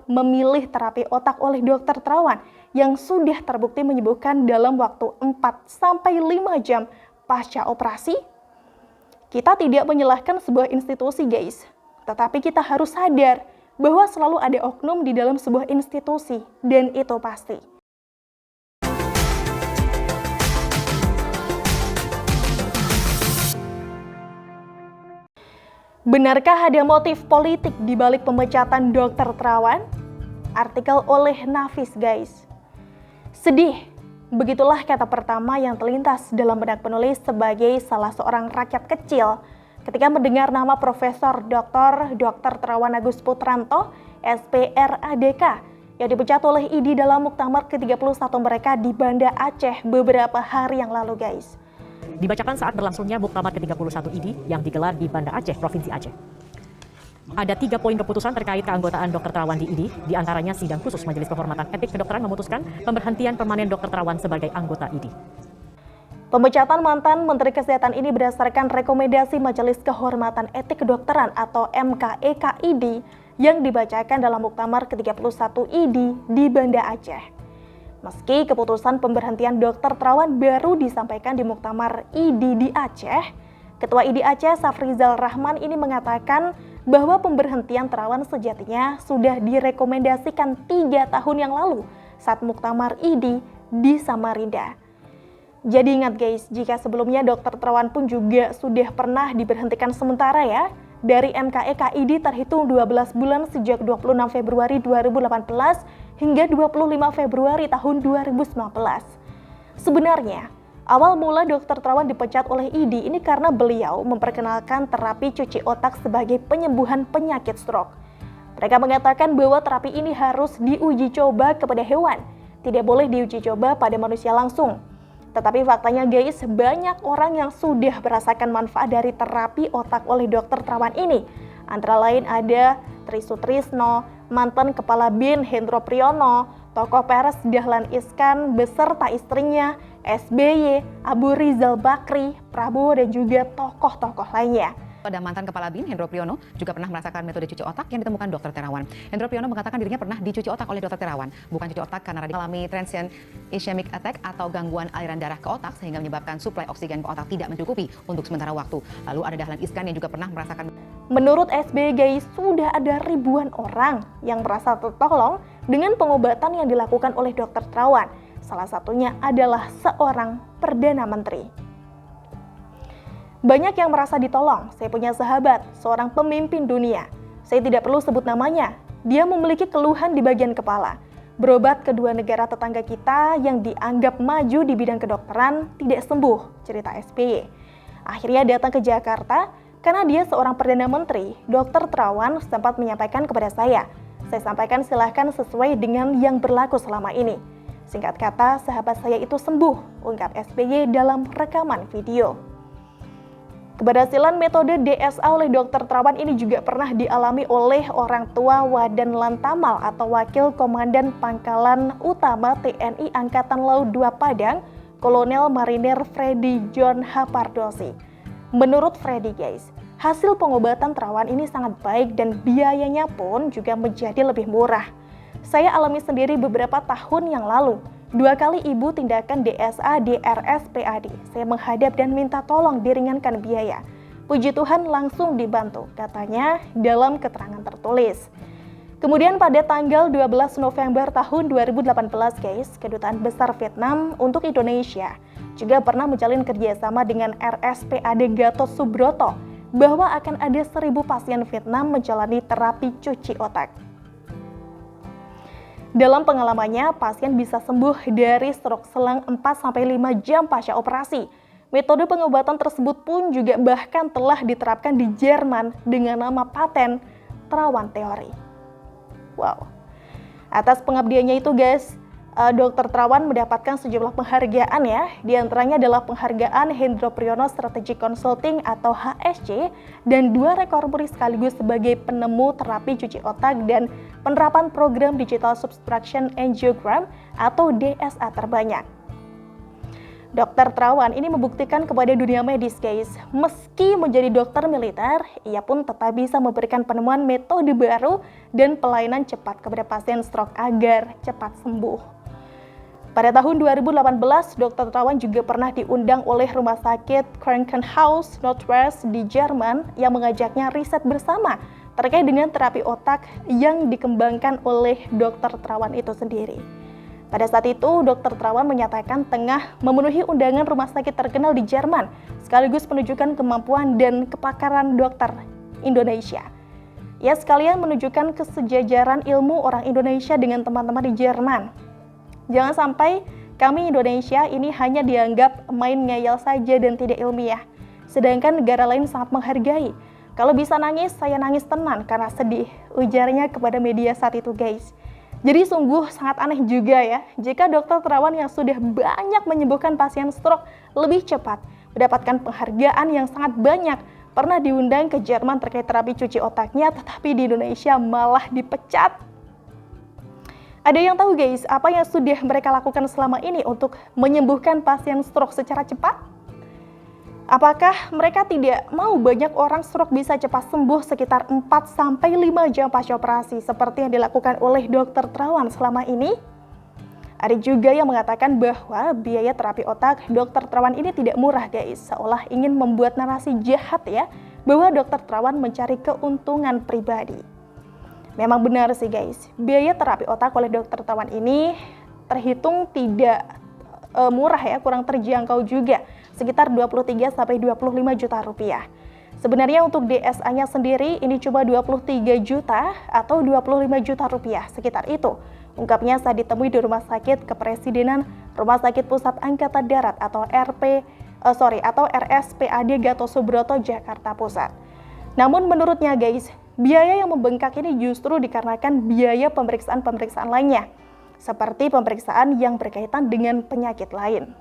memilih terapi otak oleh dokter Terawan yang sudah terbukti menyembuhkan dalam waktu 4-5 jam pasca operasi? Kita tidak menyalahkan sebuah institusi, guys. Tetapi kita harus sadar bahwa selalu ada oknum di dalam sebuah institusi, dan itu pasti. Benarkah ada motif politik di balik pemecatan Dokter Terawan? Artikel oleh Nafis, guys. Sedih, begitulah kata pertama yang terlintas dalam benak penulis sebagai salah seorang rakyat kecil ketika mendengar nama Profesor Dr. Terawan Agus Putranto, SPRADK, yang dipecat oleh ID dalam muktamar ke-31 mereka di Banda Aceh beberapa hari yang lalu, guys. Dibacakan saat berlangsungnya muktamar ke-31 ID yang digelar di Banda Aceh, Provinsi Aceh. Ada 3 poin keputusan terkait keanggotaan Dr. Terawan di ID, diantaranya sidang khusus Majelis Kehormatan Etik Kedokteran memutuskan pemberhentian permanen Dr. Terawan sebagai anggota ID. Pemecatan mantan Menteri Kesehatan ini berdasarkan rekomendasi Majelis Kehormatan Etik Kedokteran atau MKEK-ID yang dibacakan dalam muktamar ke-31 ID di Banda Aceh. Meski keputusan pemberhentian Dr. Terawan baru disampaikan di muktamar ID di Aceh, Ketua ID Aceh Safrizal Rahman ini mengatakan bahwa pemberhentian Terawan sejatinya sudah direkomendasikan 3 tahun yang lalu saat muktamar ID di Samarinda. Jadi ingat, guys, jika sebelumnya Dr. Terawan pun juga sudah pernah diberhentikan sementara ya dari MKEK-ID terhitung 12 bulan sejak 26 Februari 2018 hingga 25 Februari tahun 2019. Sebenarnya, awal mula Dr. Terawan dipecat oleh ID ini karena beliau memperkenalkan terapi cuci otak sebagai penyembuhan penyakit stroke. Mereka mengatakan bahwa terapi ini harus diuji coba kepada hewan, tidak boleh diuji coba pada manusia langsung. Tetapi faktanya, guys, banyak orang yang sudah merasakan manfaat dari terapi otak oleh Dr. Terawan ini. Antara lain ada Tri Sutrisno, mantan Kepala BIN Hendro Priyono, tokoh pers Dahlan Iskan beserta istrinya, SBY, Abu Rizal Bakri, Prabowo, dan juga tokoh-tokoh lainnya. Ada mantan Kepala BIN Hendro Priyono juga pernah merasakan metode cuci otak yang ditemukan Dr. Terawan. Hendro Priyono mengatakan dirinya pernah dicuci otak oleh Dr. Terawan, bukan cuci otak karena mengalami transient ischemic attack atau gangguan aliran darah ke otak sehingga menyebabkan suplai oksigen ke otak tidak mencukupi untuk sementara waktu. Lalu ada Dahlan Iskan yang juga pernah merasakan. Menurut SBY, guys, sudah ada ribuan orang yang merasa tertolong dengan pengobatan yang dilakukan oleh Dr. Terawan. Salah satunya adalah seorang Perdana Menteri. Banyak yang merasa ditolong. Saya punya sahabat, seorang pemimpin dunia. Saya tidak perlu sebut namanya. Dia memiliki keluhan di bagian kepala. Berobat ke 2 negara tetangga kita yang dianggap maju di bidang kedokteran tidak sembuh, cerita SBY. Akhirnya datang ke Jakarta karena dia seorang Perdana Menteri. Dr. Terawan sempat menyampaikan kepada saya sampaikan silahkan sesuai dengan yang berlaku selama ini. Singkat kata, sahabat saya itu sembuh, ungkap SBY dalam rekaman video. Keberhasilan metode DSA oleh Dr. Terawan ini juga pernah dialami oleh orang tua Wadan Lantamal atau Wakil Komandan Pangkalan Utama TNI Angkatan Laut 2 Padang, Kolonel Marinir Freddy John H. Pardosi. Menurut Freddy, guys, hasil pengobatan Terawan ini sangat baik dan biayanya pun juga menjadi lebih murah. Saya alami sendiri beberapa tahun yang lalu. 2 kali ibu tindakan DSA di RSPAD. Saya menghadap dan minta tolong diringankan biaya. Puji Tuhan langsung dibantu, katanya dalam keterangan tertulis. Kemudian pada tanggal 12 November tahun 2018, guys, Kedutaan Besar Vietnam untuk Indonesia juga pernah menjalin kerjasama dengan RSPAD Gatot Subroto bahwa akan ada 1.000 pasien Vietnam menjalani terapi cuci otak. Dalam pengalamannya, pasien bisa sembuh dari stroke selang 4-5 jam pasca operasi. Metode pengobatan tersebut pun juga bahkan telah diterapkan di Jerman dengan nama paten Terawan Teori. Wow. Atas pengabdiannya itu, guys, Dr. Terawan mendapatkan sejumlah penghargaan ya. Di antaranya adalah penghargaan Hendro Priyono Strategic Consulting atau HSC dan 2 rekor muri sekaligus sebagai penemu terapi cuci otak dan penerapan program Digital Subtraction Angiogram atau DSA terbanyak. Dr. Terawan ini membuktikan kepada dunia medis guys, meski menjadi dokter militer, ia pun tetap bisa memberikan penemuan metode baru dan pelayanan cepat kepada pasien stroke agar cepat sembuh. Pada tahun 2018, Dr. Terawan juga pernah diundang oleh Rumah Sakit Krankenhaus Nordwest di Jerman yang mengajaknya riset bersama terkait dengan terapi otak yang dikembangkan oleh Dr. Terawan itu sendiri. Pada saat itu, Dr. Terawan menyatakan tengah memenuhi undangan rumah sakit terkenal di Jerman, sekaligus menunjukkan kemampuan dan kepakaran dokter Indonesia. Ia sekalian menunjukkan kesejajaran ilmu orang Indonesia dengan teman-teman di Jerman. Jangan sampai kami Indonesia ini hanya dianggap main ngeyel saja dan tidak ilmiah, sedangkan negara lain sangat menghargai. Kalau bisa nangis, saya nangis tenan karena sedih, ujarnya kepada media saat itu guys. Jadi sungguh sangat aneh juga ya, jika Dr. Terawan yang sudah banyak menyembuhkan pasien stroke lebih cepat mendapatkan penghargaan yang sangat banyak, pernah diundang ke Jerman terkait terapi cuci otaknya, tetapi di Indonesia malah dipecat. Ada yang tahu guys, apa yang sudah mereka lakukan selama ini untuk menyembuhkan pasien stroke secara cepat? Apakah mereka tidak mau banyak orang stroke bisa cepat sembuh sekitar 4-5 jam pasca operasi seperti yang dilakukan oleh Dr. Terawan selama ini? Ada juga yang mengatakan bahwa biaya terapi otak Dr. Terawan ini tidak murah guys, seolah ingin membuat narasi jahat ya, bahwa Dr. Terawan mencari keuntungan pribadi. Memang benar sih guys, biaya terapi otak oleh Dr. Terawan ini terhitung tidak murah ya, kurang terjangkau juga, sekitar 23-25 juta rupiah. Sebenarnya untuk DSA-nya sendiri ini cuma 23 juta atau 25 juta rupiah, sekitar itu. Ungkapnya saat ditemui di Rumah Sakit Kepresidenan Rumah Sakit Pusat Angkatan Darat atau RSPAD Gatot Subroto, Jakarta Pusat. Namun menurutnya guys, biaya yang membengkak ini justru dikarenakan biaya pemeriksaan-pemeriksaan lainnya, seperti pemeriksaan yang berkaitan dengan penyakit lain.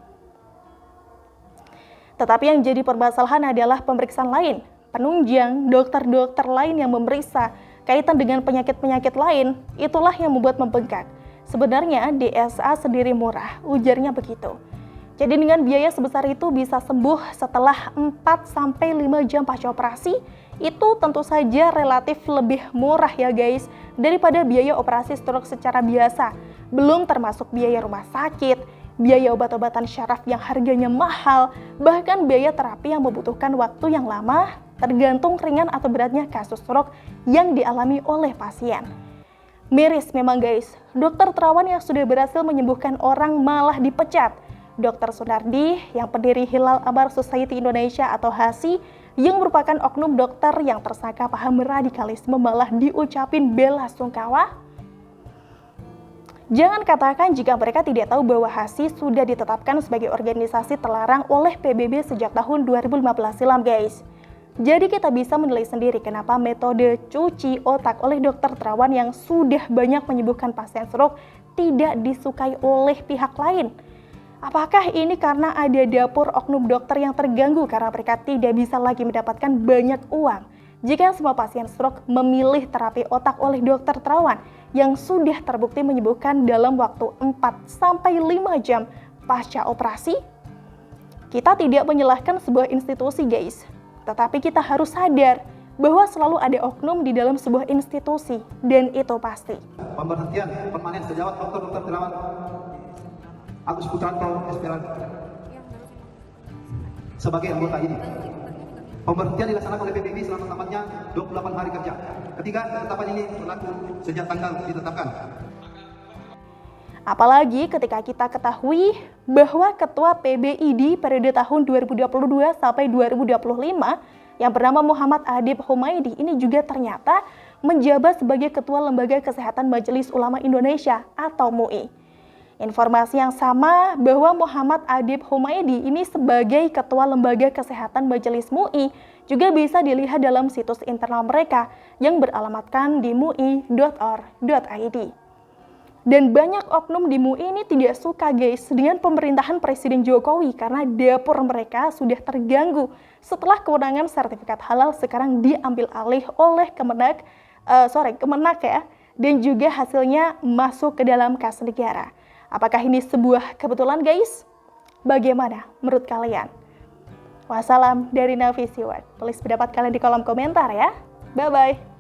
Tetapi yang jadi permasalahan adalah pemeriksaan lain, penunjang, dokter-dokter lain yang memeriksa kaitan dengan penyakit-penyakit lain, itulah yang membuat membengkak. Sebenarnya DSA sendiri murah, ujarnya begitu. Jadi dengan biaya sebesar itu bisa sembuh setelah 4-5 jam pasca operasi, itu tentu saja relatif lebih murah ya guys, daripada biaya operasi stroke secara biasa. Belum termasuk biaya rumah sakit, biaya obat-obatan syaraf yang harganya mahal, bahkan biaya terapi yang membutuhkan waktu yang lama, tergantung ringan atau beratnya kasus stroke yang dialami oleh pasien. Miris memang guys, Dr. Terawan yang sudah berhasil menyembuhkan orang malah dipecat. Dr. Sunardi yang pendiri Hilal Amar Society Indonesia atau HASI, yang merupakan oknum dokter yang tersangka paham radikalisme, malah diucapin bela sungkawa. Jangan katakan jika mereka tidak tahu bahwa HASI sudah ditetapkan sebagai organisasi terlarang oleh PBB sejak tahun 2015 silam guys. Jadi kita bisa menilai sendiri kenapa metode cuci otak oleh Dr. Terawan yang sudah banyak menyembuhkan pasien stroke tidak disukai oleh pihak lain. Apakah ini karena ada dapur oknum dokter yang terganggu karena mereka tidak bisa lagi mendapatkan banyak uang jika semua pasien stroke memilih terapi otak oleh Dr. Terawan yang sudah terbukti menyembuhkan dalam waktu 4-5 jam pasca operasi? Kita tidak menyalahkan sebuah institusi guys, tetapi kita harus sadar bahwa selalu ada oknum di dalam sebuah institusi, dan itu pasti. Pemberhentian permanen sejawat Dr. Terawan Agus Putranto Esperan sebagai anggota ini. Pemberhentian dilaksanakan oleh PBB selama tamatnya 28 hari kerja. Ketiga, ketetapan ini berlaku sejak tanggal ditetapkan. Apalagi ketika kita ketahui bahwa Ketua PBID periode tahun 2022 sampai 2025 yang bernama Muhammad Adib Humaidi ini juga ternyata menjabat sebagai Ketua Lembaga Kesehatan Majelis Ulama Indonesia atau MUI. Informasi yang sama bahwa Muhammad Adib Humaidi ini sebagai Ketua Lembaga Kesehatan Majelis MUI juga bisa dilihat dalam situs internal mereka yang beralamatkan di mui.or.id. Dan banyak oknum di MUI ini tidak suka guys dengan pemerintahan Presiden Jokowi karena dapur mereka sudah terganggu setelah kewenangan sertifikat halal sekarang diambil alih oleh Kemenak ya, dan juga hasilnya masuk ke dalam kas negara. Apakah ini sebuah kebetulan guys? Bagaimana menurut kalian? Wassalam dari Navisi World. Tulis pendapat kalian di kolom komentar ya. Bye-bye.